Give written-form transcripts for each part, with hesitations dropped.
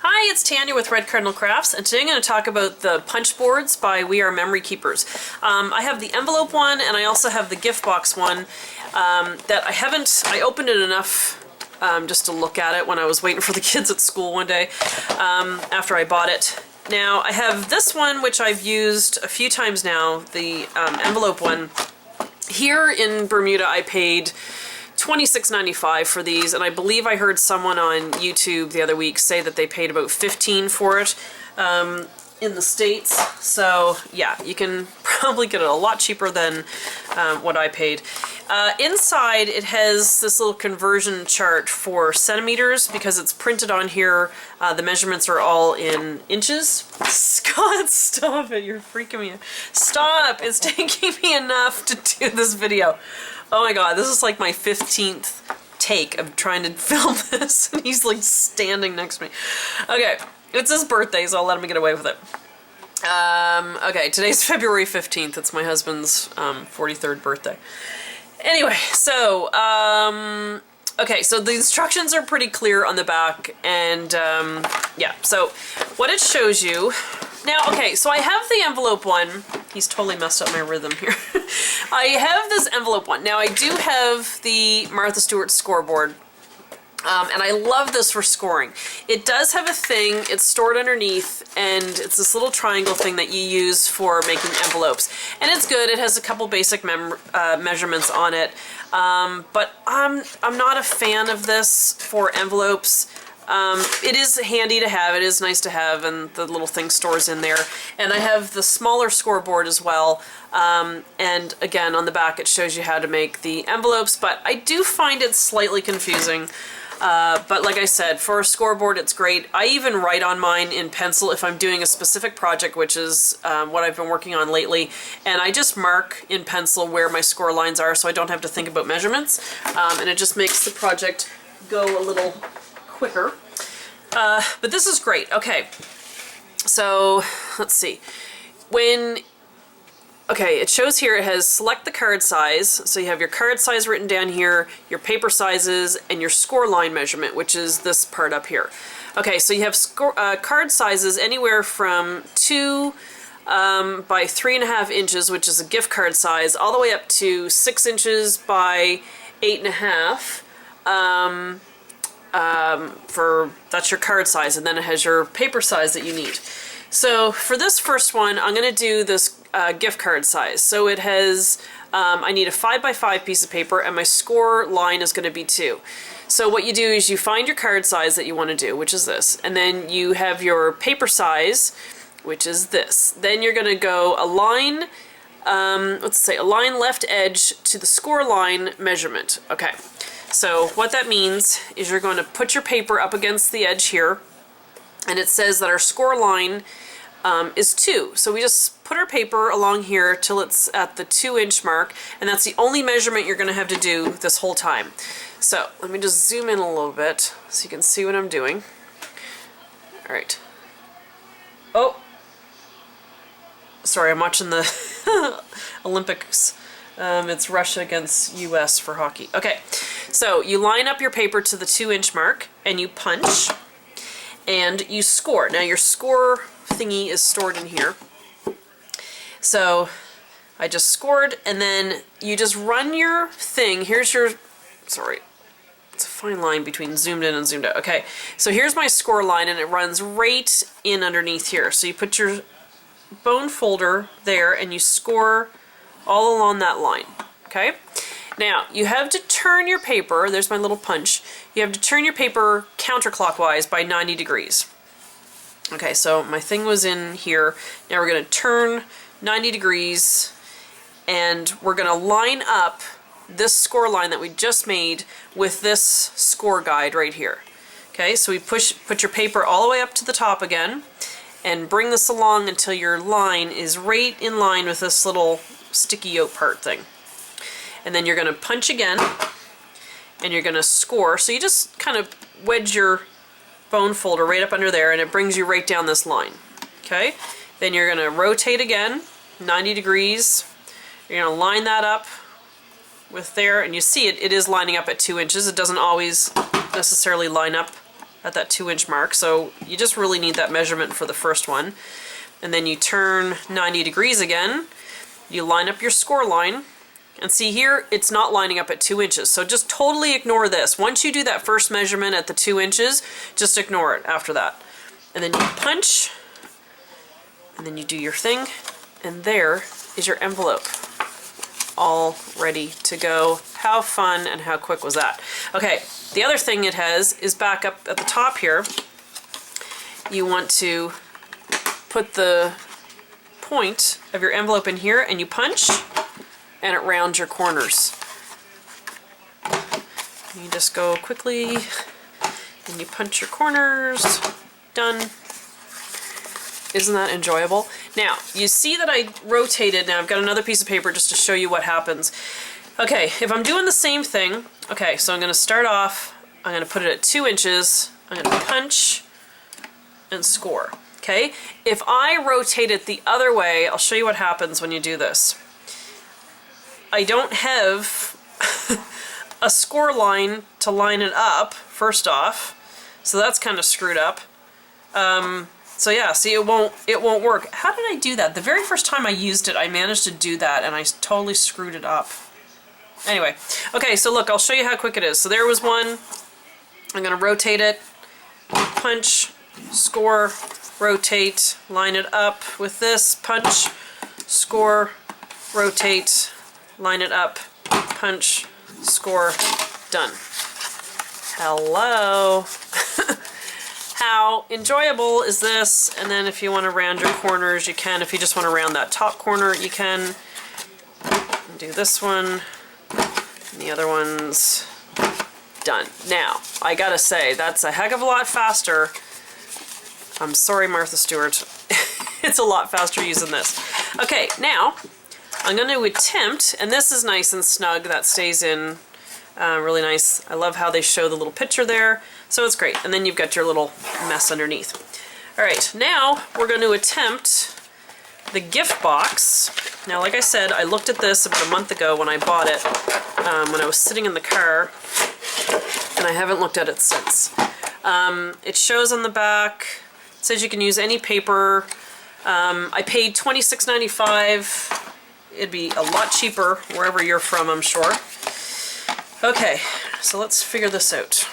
Hi, it's Tanya with Red Cardinal Crafts, and today I'm going to talk about the punch boards by We Are Memory Keepers. I have the envelope one, and I also have the gift box one that I opened it enough just to look at it when I was waiting for the kids at school one day after I bought it. Now, I have this one, which I've used a few times now, the envelope one. Here in Bermuda, I paid $26.95 for these, and I believe I heard someone on YouTube the other week say that they paid about $15 for it in the States. So yeah, you can probably get it a lot cheaper than what I paid. Inside it has this little conversion chart for centimeters because it's printed on here. The measurements are all in inches. Scott, stop it, you're freaking me out. Stop, it's taking me enough to do this video. Oh my god, this is like my 15th take of trying to film this, and he's like standing next to me. Okay, it's his birthday, so I'll let him get away with it. Okay, today's February 15th. It's my husband's 43rd birthday. Anyway, so, okay, so the instructions are pretty clear on the back, and yeah, so what it shows you. Now, okay, so I have the envelope one. He's totally messed up my rhythm here. I have this envelope one. Now, I do have the Martha Stewart scoreboard, and I love this for scoring. It does have a thing, it's stored underneath, and it's this little triangle thing that you use for making envelopes. And it's good, it has a couple basic measurements on it, but I'm not a fan of this for envelopes. It is handy to have, it is nice to have, and the little thing stores in there. And I have the smaller scoreboard as well, and again on the back it shows you how to make the envelopes, but I do find it slightly confusing. But like I said, for a scoreboard it's great. I even write on mine in pencil if I'm doing a specific project, which is what I've been working on lately, and I just mark in pencil where my score lines are so I don't have to think about measurements, and it just makes the project go a little quicker. But this is great. Okay, so let's see. Okay, it shows here, it has select the card size, so you have your card size written down here, your paper sizes, and your score line measurement, which is this part up here. Okay, so you have card sizes anywhere from 2 by 3.5 inches, which is a gift card size, all the way up to 6 inches by 8.5. That's your card size, and then it has your paper size that you need. So for this first one, I'm going to do this gift card size. So it has, I need a 5 by 5 piece of paper, and my score line is going to be 2. So what you do is you find your card size that you want to do, which is this, and then you have your paper size, which is this. Then you're going to go align, let's say align left edge to the score line measurement. Okay. So what that means is you're going to put your paper up against the edge here, and it says that our score line is 2. So we just put our paper along here till it's at the 2-inch mark, and that's the only measurement you're going to have to do this whole time. So let me just zoom in a little bit so you can see what I'm doing. All right. Oh, sorry, I'm watching the Olympics. It's Russia against US for hockey. Okay, so you line up your paper to the 2-inch mark, and you punch, and you score. Now your score thingy is stored in here. So I just scored, and then you just run your thing. Here's your, sorry, it's a fine line between zoomed in and zoomed out. Okay, so here's my score line, and it runs right in underneath here. So you put your bone folder there, and you score all along that line. Okay? Now, you have to turn your paper, there's my little punch, you have to turn your paper counterclockwise by 90 degrees. Okay, so my thing was in here. Now we're going to turn 90 degrees, and we're going to line up this score line that we just made with this score guide right here. Okay, so we put your paper all the way up to the top again, and bring this along until your line is right in line with this little sticky yoke part thing. And then you're going to punch again, and you're going to score. So you just kind of wedge your bone folder right up under there, and it brings you right down this line. Okay? Then you're going to rotate again, 90 degrees. You're going to line that up with there, and you see it is lining up at 2 inches. It doesn't always necessarily line up at that 2-inch mark. So you just really need that measurement for the first one. And then you turn 90 degrees again. You line up your score line. And see here, it's not lining up at 2 inches. So just totally ignore this. Once you do that first measurement at the 2 inches, just ignore it after that. And then you punch, and then you do your thing, and there is your envelope. All ready to go. How fun and how quick was that? Okay, the other thing it has is back up at the top here. You want to put the point of your envelope in here, and you punch, and it rounds your corners. You just go quickly, and you punch your corners. Done. Isn't that enjoyable? Now, you see that I rotated. Now I've got another piece of paper just to show you what happens. Okay, if I'm doing the same thing, okay, so I'm going to start off, I'm going to put it at 2 inches, I'm going to punch and score. Okay, if I rotate it the other way, I'll show you what happens when you do this. I don't have a score line to line it up, first off, so that's kind of screwed up. So yeah, see, it won't work. How did I do that? The very first time I used it, I managed to do that, and I totally screwed it up. Anyway, okay, so look, I'll show you how quick it is. So there was one. I'm going to rotate it, punch, score, rotate, line it up with this, punch, score, rotate, line it up, punch, score, done. Hello. How enjoyable is this? And then if you want to round your corners, you can. If you just want to round that top corner, you can. Do this one. And the other one's done. Now, I gotta say, that's a heck of a lot faster. I'm sorry, Martha Stewart. It's a lot faster using this. Okay, now, I'm going to attempt, and this is nice and snug, that stays in really nice. I love how they show the little picture there. So it's great. And then you've got your little mess underneath. Alright, now we're going to attempt the gift box. Now, like I said, I looked at this about a month ago when I bought it, when I was sitting in the car, and I haven't looked at it since. It shows on the back, it says you can use any paper. I paid $26.95. It'd be a lot cheaper wherever you're from, I'm sure. Okay, so let's figure this out.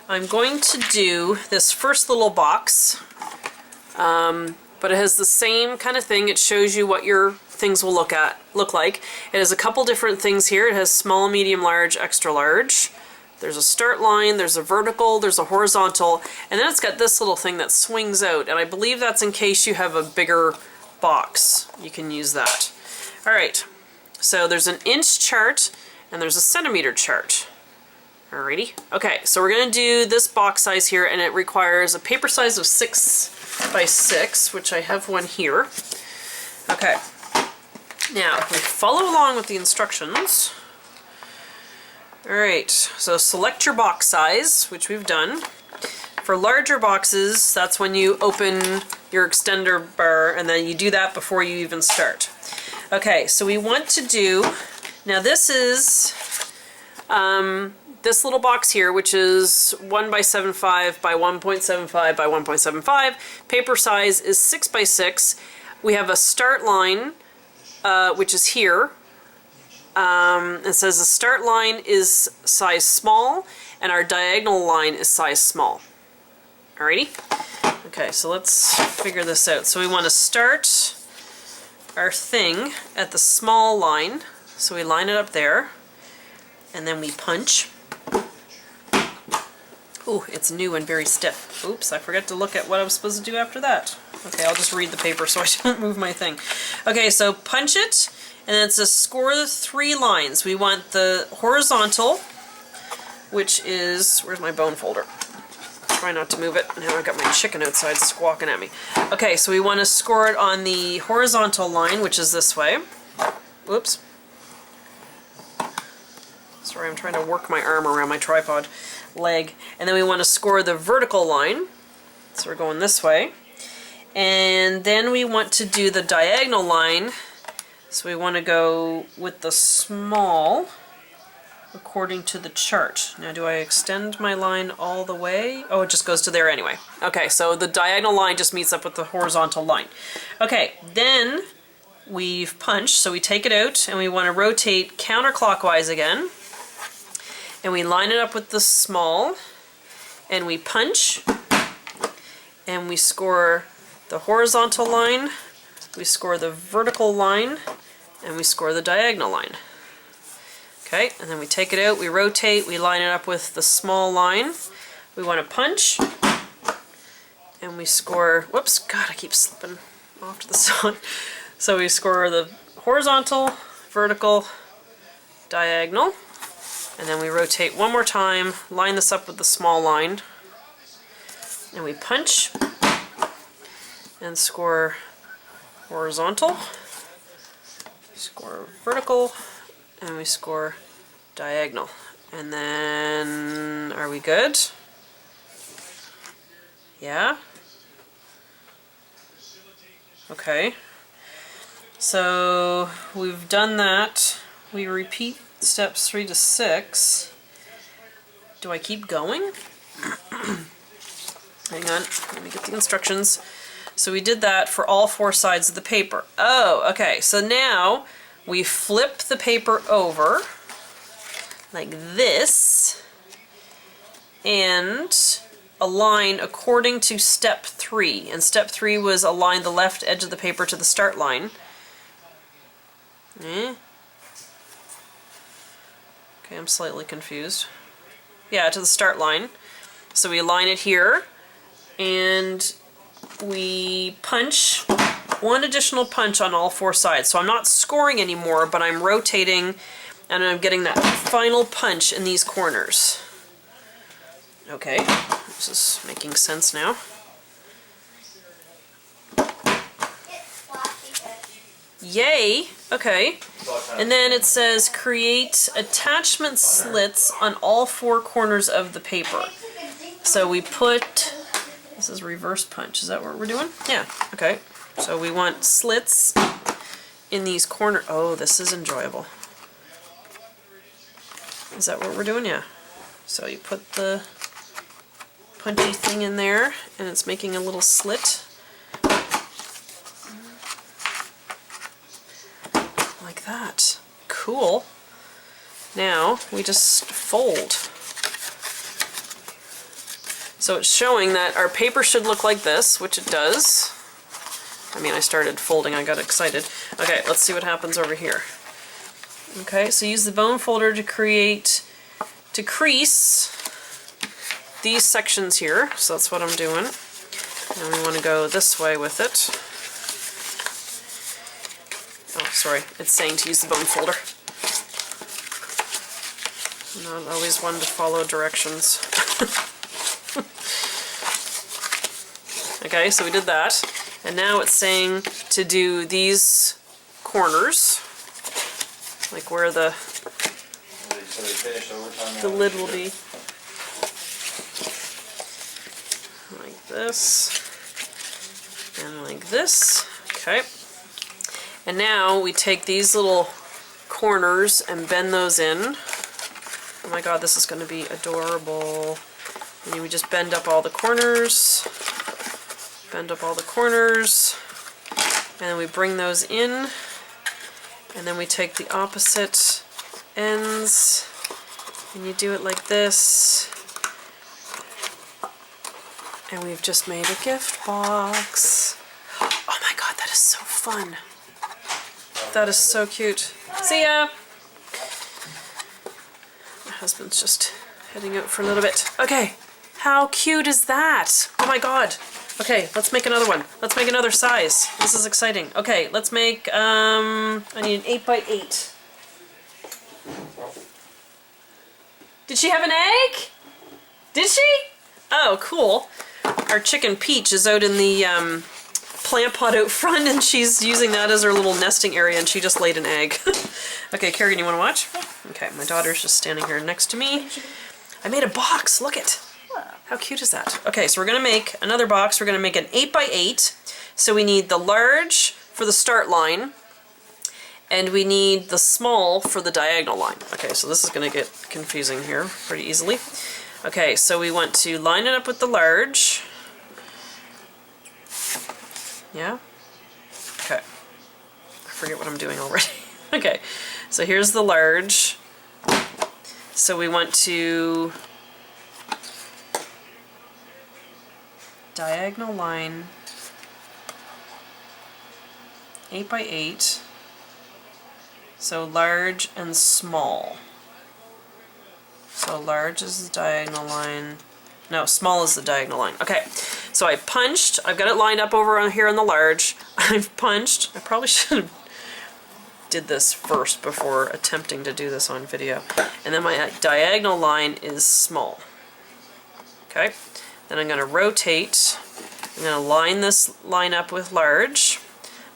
I'm going to do this first little box, but it has the same kind of thing. It shows you what your things will look like. It has a couple different things here. It has small, medium, large, extra large. There's a start line, there's a vertical, there's a horizontal, and then it's got this little thing that swings out, and I believe that's in case you have a bigger box. You can use that. Alright, so there's an inch chart, and there's a centimeter chart. Alrighty. Okay, so we're going to do this box size here, and it requires a paper size of 6 by 6, which I have one here. Okay. Now, if we follow along with the instructions. Alright, so select your box size, which we've done. For larger boxes, that's when you open your extender bar, and then you do that before you even start. Okay, so we want to do, now this is this little box here, which is 1 by 7.5 by 1.75 by 1.75. Paper size is 6 by 6. We have a start line, which is here. It says the start line is size small, and our diagonal line is size small. Alrighty? Okay, so let's figure this out. So we want to start our thing at the small line. So we line it up there, and then we punch. Ooh, it's new and very stiff. Oops, I forgot to look at what I was supposed to do after that. Okay, I'll just read the paper so I don't move my thing. Okay, so punch it, and then it's a score of 3 lines. We want the horizontal, which is, where's my bone folder? Try not to move it. Now I've got my chicken outside squawking at me. Okay, so we want to score it on the horizontal line, which is this way. Whoops. Sorry, I'm trying to work my arm around my tripod leg. And then we want to score the vertical line. So we're going this way. And then we want to do the diagonal line. So we want to go with the small, according to the chart. Now do I extend my line all the way? Oh, it just goes to there anyway. Okay, so the diagonal line just meets up with the horizontal line. Okay, then we've punched, so we take it out and we want to rotate counterclockwise again. And we line it up with the small and we punch and we score the horizontal line, we score the vertical line, and we score the diagonal line. Okay, and then we take it out, we rotate, we line it up with the small line. We want to punch, and we score, whoops, God, I keep slipping off to the side. So we score the horizontal, vertical, diagonal, and then we rotate one more time, line this up with the small line, and we punch, and score horizontal, score vertical, and we score diagonal. And then, are we good? Yeah? Okay. So we've done that. We repeat steps 3 to 6. Do I keep going? Hang on, let me get the instructions. So we did that for all 4 sides of the paper. Oh, okay, so now we flip the paper over like this and align according to step 3. And step 3 was align the left edge of the paper to the start line. Okay, I'm slightly confused. Yeah, to the start line. So we align it here and we punch one additional punch on all 4 sides. So I'm not scoring anymore, but I'm rotating and I'm getting that final punch in these corners. Okay, this is making sense now. Yay! Okay. And then it says create attachment slits on all 4 corners of the paper. So we put, this is reverse punch, is that what we're doing? Yeah, okay. So we want slits in these corners. Oh, this is enjoyable. Is that what we're doing? Yeah. So you put the punchy thing in there and it's making a little slit. Like that. Cool. Now we just fold. So it's showing that our paper should look like this, which it does. I mean, I started folding, I got excited. Okay, let's see what happens over here. Okay, so use the bone folder to create, to crease these sections here. So that's what I'm doing. And we want to go this way with it. Oh, sorry, it's saying to use the bone folder. I'm not always one to follow directions. Okay, so we did that. And now it's saying to do these corners, like where the lid will be. Like this. And like this. Okay. And now we take these little corners and bend those in. Oh my god, this is going to be adorable. And then we just bend up all the corners. Bend up all the corners. And then we bring those in. And then we take the opposite ends. And you do it like this. And we've just made a gift box. Oh my god, that is so fun. That is so cute. See ya! My husband's just heading out for a little bit. Okay, how cute is that? Oh my god. Okay, let's make another one. Let's make another size. This is exciting. Okay, let's make, I need an 8x8. Did she have an egg? Did she? Oh, cool. Our chicken Peach is out in the plant pot out front and she's using that as her little nesting area and she just laid an egg. Okay, Kerrigan, you want to watch? Okay, my daughter's just standing here next to me. I made a box, look it. How cute is that? Okay, so we're going to make another box. We're going to make an 8x8. So we need the large for the start line And we need the small for the diagonal line. Okay, so this is going to get confusing here pretty easily. Okay, so we want to line it up with the large. Yeah? Okay. I forget what I'm doing already. Okay, so here's the large. So we want to diagonal line 8 by 8. So large and small. So large is the diagonal line. No, small is the diagonal line. Okay, so I punched. I've got it lined up over on here on the large. I've punched. I probably should have did this first before attempting to do this on video. And then my diagonal line is small. Okay, then I'm going to rotate. I'm going to line this line up with large.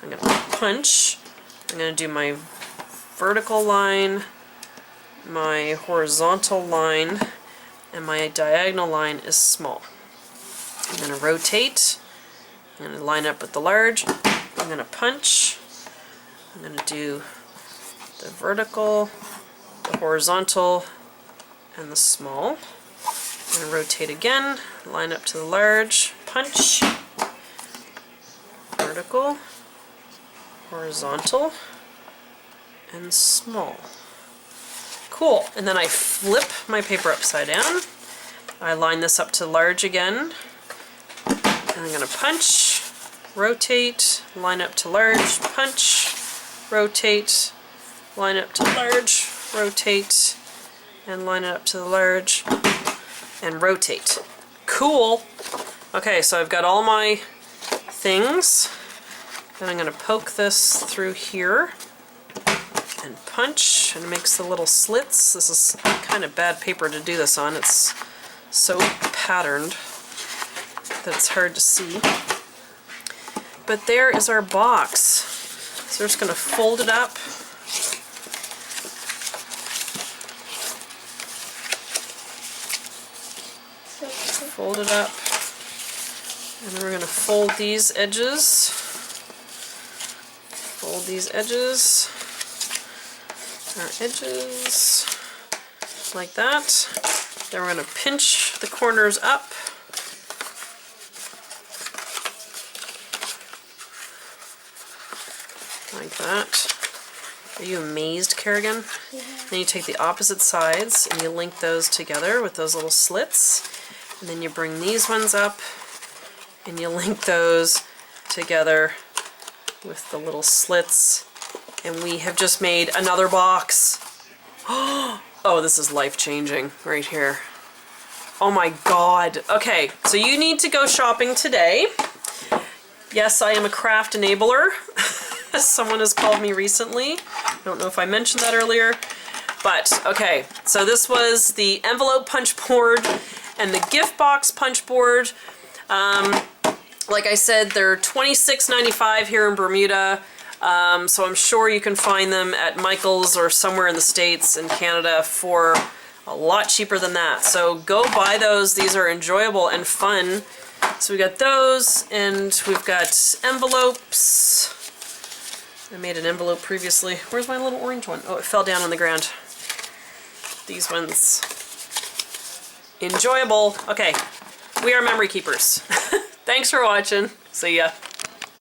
I'm going to punch. I'm going to do my vertical line, my horizontal line, and my diagonal line is small. I'm going to rotate. I'm going to line up with the large. I'm going to punch. I'm going to do the vertical, the horizontal, and the small. I'm going to rotate again, line up to the large, punch, vertical, horizontal, and small. Cool. And then I flip my paper upside down. I line this up to large again. And I'm going to punch, rotate, line up to large, punch, rotate, line up to large, rotate, and line it up to the large, and rotate. Cool. Okay, so I've got all my things. Then I'm going to poke this through here and punch, and it makes the little slits. This is kind of bad paper to do this on. It's so patterned that it's hard to see. But there is our box. So we're just going to fold it up. Fold it up. And then we're going to fold these edges. Fold these edges. Our edges like that. Then we're going to pinch the corners up. Like that. Are you amazed, Kerrigan? Yeah. Then you take the opposite sides and you link those together with those little slits. And then you bring these ones up and you link those together with the little slits. And we have just made another box. Oh, this is life-changing right here. Oh my god. Okay, so you need to go shopping today. Yes, I am a craft enabler. Someone has called me recently. I don't know if I mentioned that earlier. But, okay, so this was the envelope punch board and the gift box punch board. Like I said, they're $26.95 here in Bermuda. So I'm sure you can find them at Michael's or somewhere in the States and Canada for a lot cheaper than that. So go buy those. These are enjoyable and fun. So we got those, and we've got envelopes. I made an envelope previously. Where's my little orange one? Oh, it fell down on the ground. These ones. Enjoyable. Okay, we are memory keepers. Thanks for watching. See ya.